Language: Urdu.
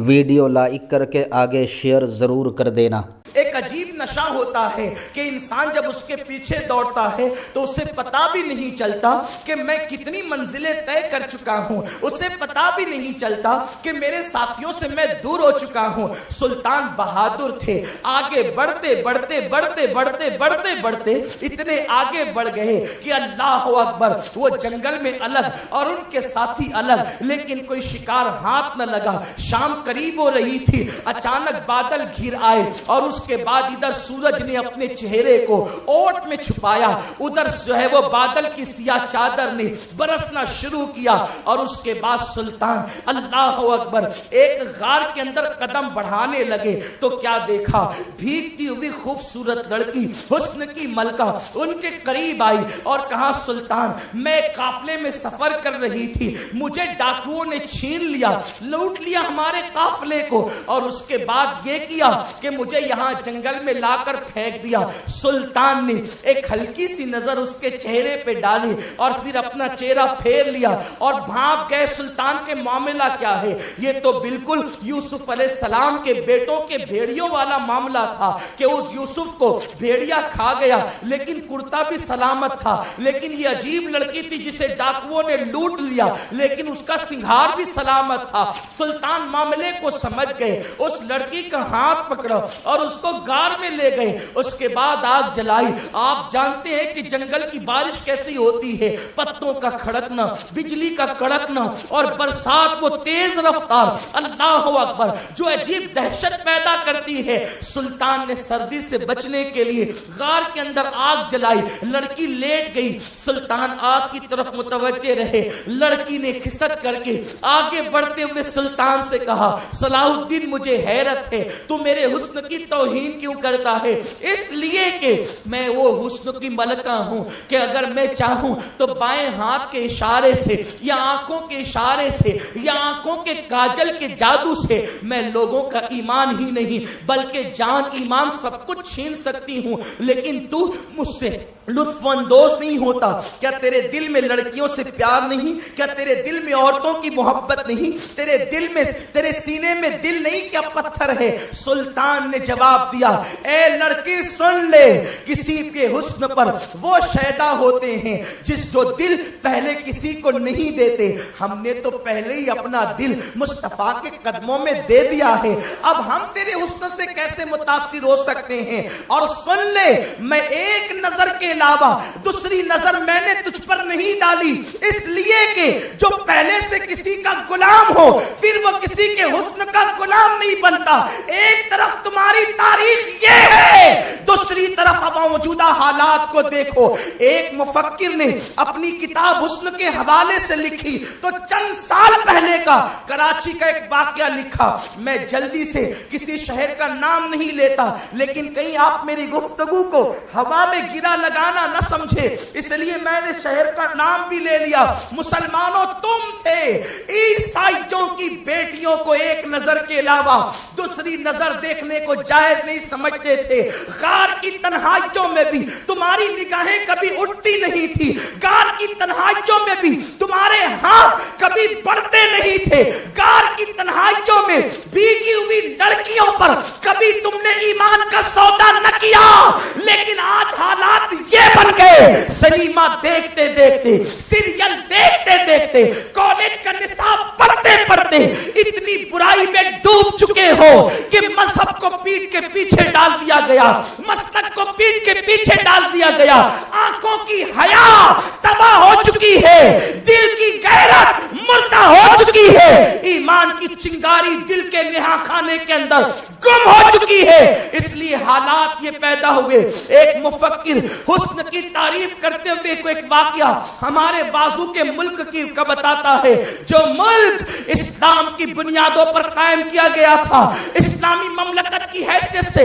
ویڈیو لائک کر کے آگے شیئر ضرور کر دینا۔ ایک عجیب نشہ ہوتا ہے کہ انسان جب اس کے پیچھے دوڑتا ہے تو اسے پتا بھی نہیں چلتا کہ میں کتنی منزلیں طے کر چکا ہوں، اسے پتا بھی نہیں چلتا کہ میرے ساتھیوں سے میں دور ہو چکا ہوں۔ سلطان بہادر تھے، آگے بڑھتے بڑھتے بڑھتے بڑھتے بڑھتے بڑھتے اتنے آگے بڑھ گئے کہ اللہ اکبر، وہ جنگل میں الگ اور ان کے ساتھی الگ، لیکن کوئی شکار ہاتھ نہ لگا۔ شام قریب ہو رہی تھی، اچانک بادل گھر آئے اور اس کے بعد ادھر سورج نے اپنے چہرے کو اوٹ میں چھپایا، ادھر جو ہے وہ بادل کی سیاہ چادر نے برسنا شروع کیا، اور اس کے بعد سلطان اللہ اکبر ایک غار کے اندر قدم بڑھانے لگے تو کیا دیکھا؟ بھیگتی ہوئی خوبصورت لڑکی حسن کی ملکہ ان کے قریب آئی اور کہا، سلطان میں قافلے میں سفر کر رہی تھی، مجھے ڈاکوؤں نے چھین لیا، لوٹ لیا ہمارے قافلے کو، اور اس کے بعد یہ کیا کہ مجھے یہاں جنگل میں لا کر پھینک دیا۔ سلطان نے ایک ہلکی سی نظر اس کے چہرے پہ ڈالی اور پھر اپنا چہرہ پھیر لیا اور بھاگ گئے۔ سلطان کے معاملہ کیا ہے؟ یہ تو بالکل یوسف علیہ السلام کے بیٹوں کے بھیڑیوں والا معاملہ تھا کہ اس یوسف کو بھیڑیا کھا گیا لیکن کرتا بھی سلامت تھا، لیکن یہ عجیب لڑکی تھی جسے ڈاکوؤں نے لوٹ لیا لیکن اس کا سنگھار بھی سلامت تھا۔ سلطان معاملے کو سمجھ گئے، اس لڑکی کا ہاتھ پکڑا اور اس کو غار میں لے گئے، اس کے بعد آگ جلائی۔ آپ جانتے ہیں کہ جنگل کی بارش کیسی ہوتی ہے، پتوں کا کھڑکنا، بجلی کا کڑکنا اور برسات وہ تیز رفتار، اللہ اکبر، جو عجیب دہشت پیدا کرتی ہے۔ سلطان نے سردی سے بچنے کے لیے غار کے اندر آگ جلائی، لڑکی لیٹ گئی، سلطان آگ کی طرف متوجہ رہے۔ لڑکی نے کھسک کر کے آگے بڑھتے ہوئے سلطان سے کہا، صلاح الدین مجھے حیرت ہے، تو میرے حسن کی توہین کیوں کرتا ہے؟ اس لیے کہ میں وہ حسن کی ملکہ ہوں کہ اگر میں چاہوں تو بائیں ہاتھ کے اشارے سے یا آنکھوں کے اشارے سے یا آنکھوں کے کاجل کے جادو سے میں لوگوں کا ایمان ہی نہیں بلکہ جان ایمان سب کچھ چھین سکتی ہوں، لیکن تو مجھ سے لطف اندوز نہیں ہوتا۔ کیا تیرے دل میں لڑکیوں سے پیار نہیں؟ کیا تیرے دل میں عورتوں کی محبت نہیں؟ تیرے دل میں، تیرے سینے میں دل نہیں کیا پتھر ہے؟ سلطان نے جواب دیا، اے لڑکی سن لے، کسی کے حسن پر وہ شیدا ہوتے ہیں جس جو دل پہلے کسی کو نہیں دیتے۔ ہم نے تو پہلے ہی اپنا دل مصطفیٰ کے قدموں میں دے دیا ہے، اب ہم تیرے حسن سے کیسے متاثر ہو سکتے ہیں؟ اور سن لے، میں ایک نظر کے علاوہ دوسری نظر میں نے تجھ پر نہیں ڈالی، اس لیے کہ جو پہلے سے کسی کا غلام ہو پھر وہ کسی کے حسن کا غلام نہیں بنتا۔ ایک طرف تمہاری تاریخ یہ ہے، دوسری طرف اب موجودہ حالات کو دیکھو۔ ایک مفکر نے اپنی کتاب حسن کے حوالے سے لکھی تو چند سال پہلے کا کراچی کا ایک واقعہ لکھا۔ میں جلدی سے کسی شہر کا نام نہیں لیتا لیکن کہیں آپ میری گفتگو کو ہوا میں گرا لگانا نہ سمجھے، اس لیے میں نے شہر کا نام بھی لے لیا۔ مسلمانوں تم تھے عیسائیوں کی بیٹیوں کو ایک نظر کے علاوہ دوسری نظر دیکھنے کو جائز نہیں سمجھتے تھے۔ غار کی تنہائیوں میں بھی تمہاری نگاہیں کبھی اٹھتی نہیں تھی، غار کی تنہائیوں میں بھی تمہارے ہاتھ کبھی بڑھتے نہیں تھے، غار کی تنہائیوں میں بھیگی ہوئی لڑکیوں پر کبھی تم نے ایمان کا سودا نہ کیا، لیکن آج حالات یہ بن گئے، سنیما دیکھتے دیکھتے، سیریل دیکھتے دیکھتے، کالج کا نصاب پڑھتے پڑھتے اتنی برائی میں ڈوب چکے ہو کہ مذہب کو پیٹ کے پیچھے ڈال دیا گیا، مسلک کو پیٹ کے پیچھے ڈال دیا گیا، آنکھوں کی حیا تباہ ہو چکی ہے، دل کی غیرت مردہ ہو چکی ہے، ایمان کی چنگاری دل کے نہا خانے کے اندر گم ہو چکی ہے۔ اس لیے حالات یہ پیدا ہوئے۔ ایک مفکر حسن کی تعریف کرتے ہوئے کوئی ایک واقعہ ہمارے بازو کے ملک کی کا بتاتا ہے، جو ملک اسلام کی بنیادوں پر قائم کیا گیا تھا، اسلامی مملکت کی حیثیت سے